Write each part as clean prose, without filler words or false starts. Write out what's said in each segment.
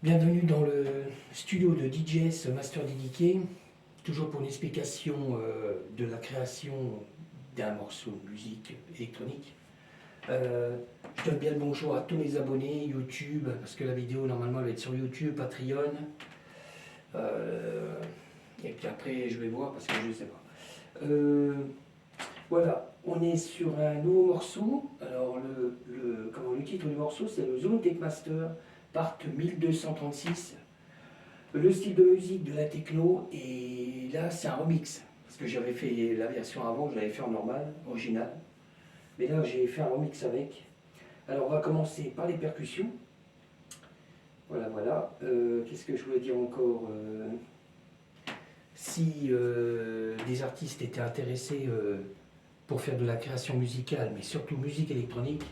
Bienvenue dans le studio de DJS Master DDK, toujours pour une explication de la création d'un morceau de musique électronique. Je donne bien le bonjour à tous mes abonnés YouTube, parce que la vidéo normalement elle va être sur YouTube, Patreon. Et puis après je vais voir parce que je ne sais pas. Voilà, on est sur un nouveau morceau. Alors le titre du morceau c'est le Zone Tech Master Part 1236. Le style de musique de la techno, et là c'est un remix. Parce que j'avais fait la version avant, je l'avais fait en normal, original. Mais là j'ai fait un remix avec. Alors on va commencer par les percussions. Voilà, voilà. Qu'est-ce que je voulais dire encore Si des artistes étaient intéressés pour faire de la création musicale, mais surtout musique électronique,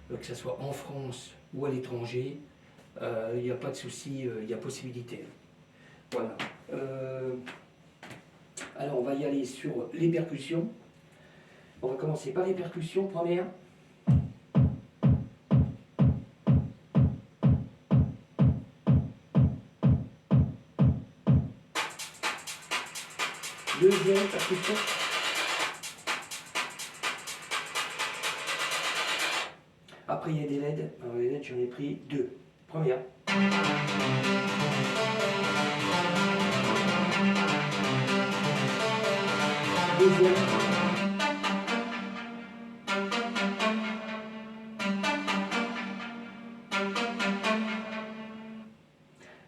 que ce soit en France ou à l'étranger, il n'y a pas de souci, il y a possibilité. Voilà. Alors on va y aller sur les percussions. On va commencer par les percussions. Première. Deuxième percussion. Après il y a des LED. Alors les LED j'en ai pris deux. Première. Deuxième.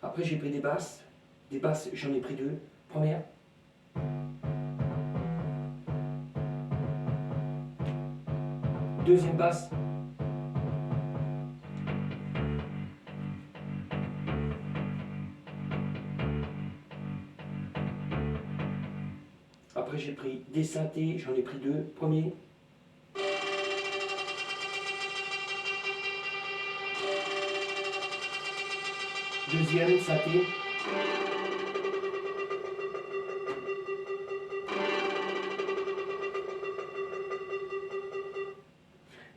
Après j'ai pris des basses. Des basses j'en ai pris deux. Première. Deuxième basse. Après j'ai pris des synthés, j'en ai pris deux. Premier. Deuxième synthé.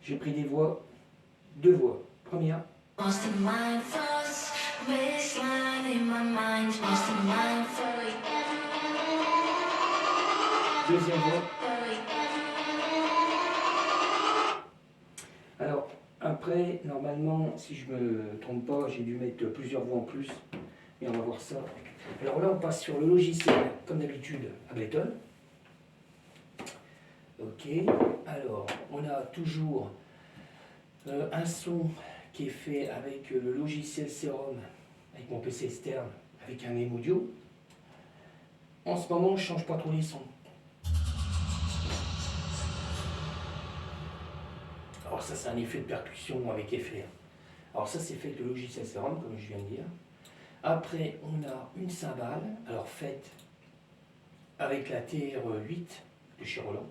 J'ai pris des voix, deux voix. Première. Deuxième voix. Alors, après, normalement, si je me trompe pas, j'ai dû mettre plusieurs voix en plus. Et on va voir ça. Alors là, on passe sur le logiciel, comme d'habitude, Ableton. Ok. Alors, on a toujours un son qui est fait avec le logiciel Serum, avec mon PC externe, avec un M audio. En ce moment, je ne change pas trop les sons. Alors ça, c'est un effet de percussion avec effet. Alors ça, c'est fait avec le logiciel Serum, comme je viens de dire. Après, on a une cymbale, alors faite avec la TR8 de chez Roland.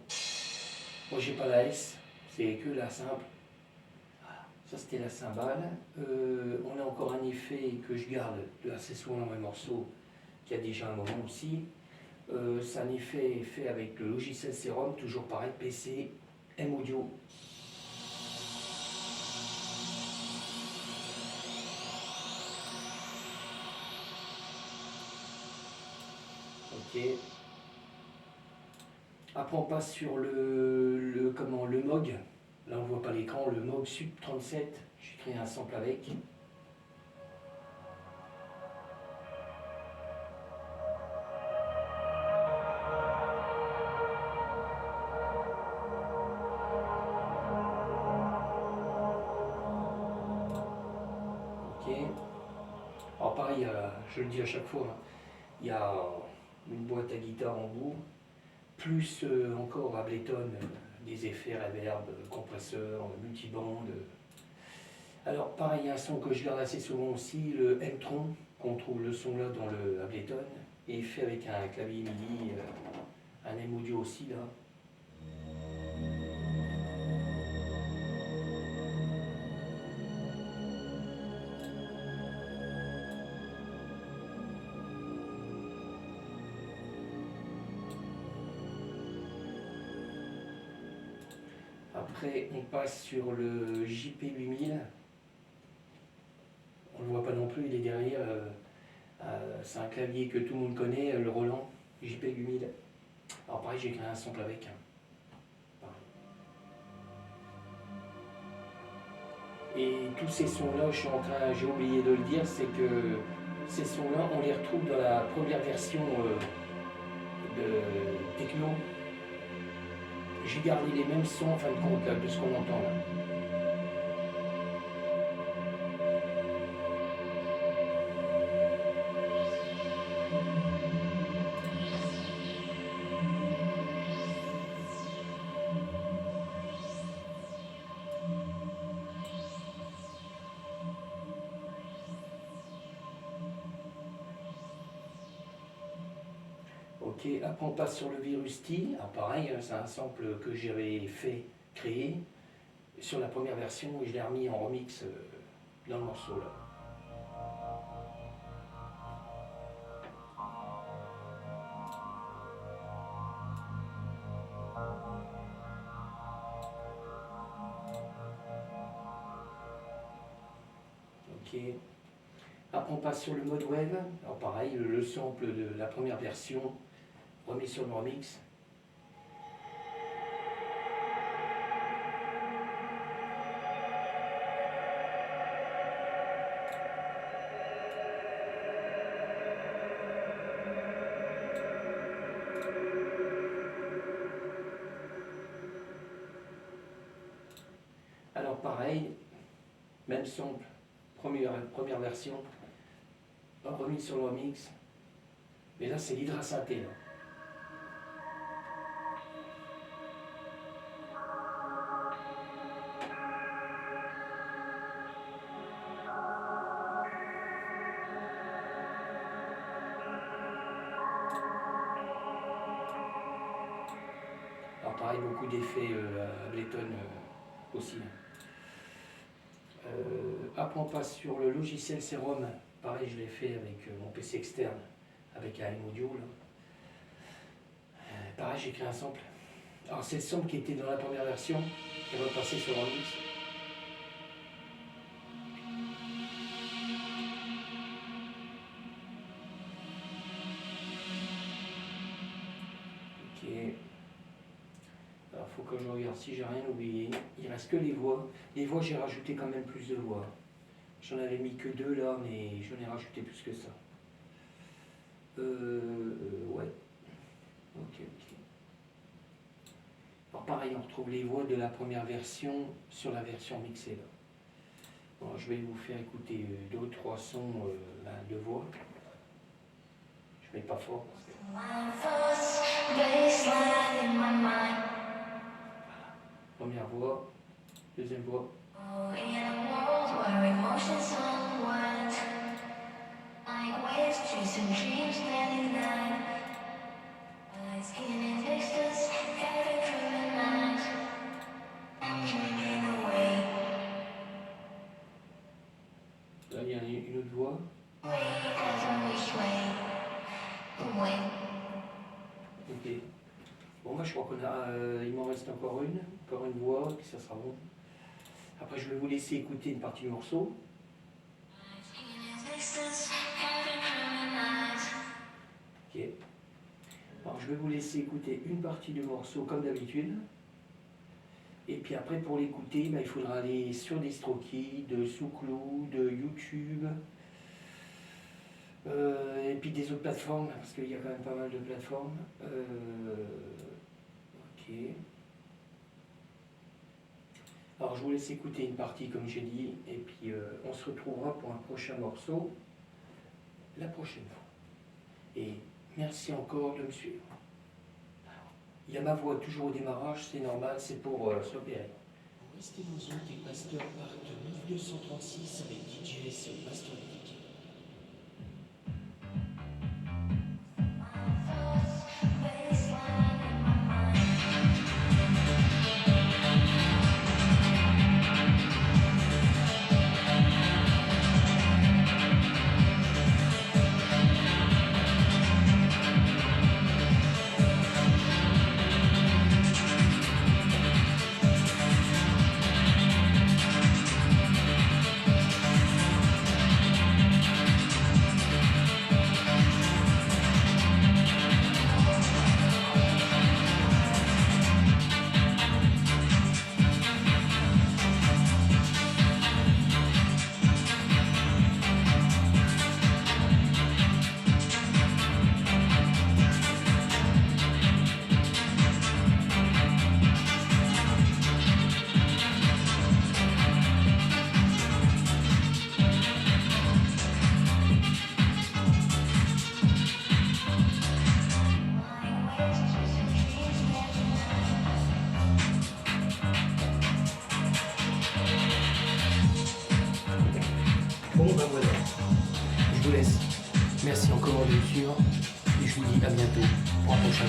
Moi, j'ai pas la S, c'est que la simple. Voilà. Ça, c'était la cymbale. On a encore un effet que je garde assez souvent dans mes morceaux, qui a déjà un moment aussi. C'est un effet fait avec le logiciel Serum, toujours pareil, PC, M Audio. Ok. Après on passe sur le Moog. Là on ne voit pas l'écran, le Moog Sub 37. J'ai créé un sample avec. Ok. Alors pareil, je le dis à chaque fois, hein, il y a une boîte à guitare en bout, plus encore Ableton, des effets reverb, compresseurs, multibande. Alors pareil, il y a un son que je garde assez souvent aussi, le M-Tron, qu'on trouve le son là dans le Ableton, et fait avec un clavier MIDI, un M audio aussi là. Après, on passe sur le JP8000. On ne le voit pas non plus. l'instru, il est derrière. C'est un clavier que tout le monde connaît, le Roland JPEG 8000. Alors pareil, j'ai créé un sample avec. Et tous ces sons-là, j'ai oublié de le dire, c'est que ces sons-là, on les retrouve dans la première version de Techno. J'ai gardé les mêmes sons en fin de compte là, de ce qu'on entend là. Ok, après on passe sur le Virus T. Alors pareil, c'est un sample que j'avais créé sur la première version et je l'ai remis en remix dans le morceau là. Ok. Après on passe sur le mode web. Alors pareil, le sample de la première version remis sur le remix. Alors pareil, même sample, première version, remis sur le remix. Mais là c'est l'hydrasynthé là. Alors pareil, beaucoup d'effets à Ableton aussi. Après on passe sur le logiciel Serum. Pareil, je l'ai fait avec mon PC externe, avec un M-Audio. Pareil, j'ai créé un sample. Alors c'est le sample qui était dans la première version, qui est repassé sur le remix. Ok. Alors faut que je regarde si j'ai rien oublié. Il reste que les voix. Les voix, j'ai rajouté quand même plus de voix. J'en avais mis que 2 là, mais j'en ai rajouté plus que ça. Ouais. Ok. Alors pareil, on retrouve les voix de la première version sur la version mixée là. Bon, je vais vous faire écouter 2 ou 3 sons de voix. Je mets pas fort. Voilà. Première voix, deuxième voix. Là, il y a une autre voix. Ok. Bon, moi je crois il m'en reste encore une voix, puis ça sera bon. Après, je vais vous laisser écouter une partie du morceau. Ok. Alors, je vais vous laisser écouter une partie du morceau comme d'habitude. Et puis après, pour l'écouter, il faudra aller sur DistroKid, de SoundCloud, de YouTube, et puis des autres plateformes, parce qu'il y a quand même pas mal de plateformes. Ok. Alors je vous laisse écouter une partie comme j'ai dit, et puis on se retrouvera pour un prochain morceau la prochaine fois. Et merci encore de me suivre. Il y a ma voix toujours au démarrage, c'est normal, c'est pour s'opérer. Restez dans une des Pasteur Park 1236 avec DJ sur Pasteur Geek. Bon, ben voilà. Je vous laisse. Merci encore de me suivre. Et je vous dis à bientôt pour un prochain.